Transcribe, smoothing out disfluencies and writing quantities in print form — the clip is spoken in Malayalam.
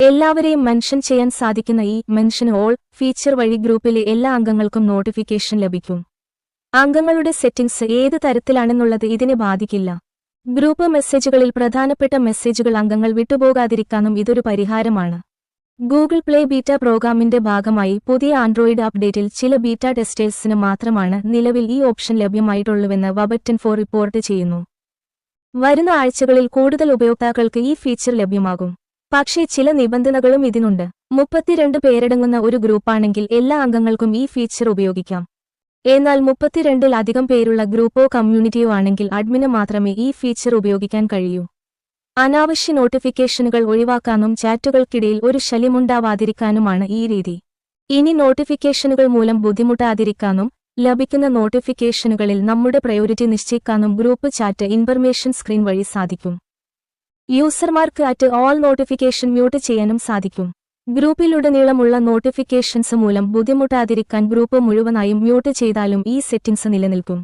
എല്ലാവരെയും മെൻഷൻ ചെയ്യാൻ സാധിക്കുന്ന ഈ മെൻഷൻ ഓൾ ഫീച്ചർ വഴി ഗ്രൂപ്പിലെ എല്ലാ അംഗങ്ങൾക്കും നോട്ടിഫിക്കേഷൻ ലഭിക്കും. അംഗങ്ങളുടെ സെറ്റിംഗ്സ് ഏത് തരത്തിലാണെന്നുള്ളത് ഇതിനെ ബാധിക്കില്ല. ഗ്രൂപ്പ് മെസ്സേജുകളിൽ പ്രധാനപ്പെട്ട മെസ്സേജുകൾ അംഗങ്ങൾ വിട്ടുപോകാതിരിക്കാനും ഇതൊരു പരിഹാരമാണ്. ഗൂഗിൾ പ്ലേ ബീറ്റ പ്രോഗ്രാമിന്റെ ഭാഗമായി പുതിയ ആൻഡ്രോയിഡ് അപ്ഡേറ്റിൽ ചില ബീറ്റ ടെസ്റ്റേഴ്സിന് മാത്രമാണ് നിലവിൽ ഈ ഓപ്ഷൻ ലഭ്യമായിട്ടുള്ളൂവെന്ന് web10.4 റിപ്പോർട്ട് ചെയ്യുന്നു. വരുന്ന ആഴ്ചകളിൽ കൂടുതൽ ഉപയോക്താക്കൾക്ക് ഈ ഫീച്ചർ ലഭ്യമാകും. പക്ഷേ ചില നിബന്ധനകളും ഇതിനുണ്ട്. 32 പേരടങ്ങുന്ന ഒരു ഗ്രൂപ്പാണെങ്കിൽ എല്ലാ അംഗങ്ങൾക്കും ഈ ഫീച്ചർ ഉപയോഗിക്കാം. എന്നാൽ 32-ൽ അധികം പേരുള്ള ഗ്രൂപ്പോ കമ്മ്യൂണിറ്റിയോ ആണെങ്കിൽ അഡ്മിന് മാത്രമേ ഈ ഫീച്ചർ ഉപയോഗിക്കാൻ കഴിയൂ. അനാവശ്യ നോട്ടിഫിക്കേഷനുകൾ ഒഴിവാക്കാനും ചാറ്റുകൾക്കിടയിൽ ഒരു ശല്യമുണ്ടാവാതിരിക്കാനുമാണ് ഈ രീതി. ഇനി നോട്ടിഫിക്കേഷനുകൾ മൂലം ബുദ്ധിമുട്ടാതിരിക്കാനും ലഭിക്കുന്ന നോട്ടിഫിക്കേഷനുകളിൽ നമ്മുടെ പ്രയോറിറ്റി നിശ്ചയിക്കാനും ഗ്രൂപ്പ് ചാറ്റ് ഇൻഫർമേഷൻ സ്ക്രീൻ വഴി സാധിക്കും. യൂസർമാർക്ക് ഓൾ നോട്ടിഫിക്കേഷൻ മ്യൂട്ട് ചെയ്യാനും സാധിക്കും. ഗ്രൂപ്പിലുടനീളമുള്ള നോട്ടിഫിക്കേഷൻസ് മൂലം ബുദ്ധിമുട്ടാതിരിക്കാൻ ഗ്രൂപ്പ് മുഴുവനായും മ്യൂട്ട് ചെയ്താലും ഈ സെറ്റിംഗ്സ് നിലനിൽക്കും.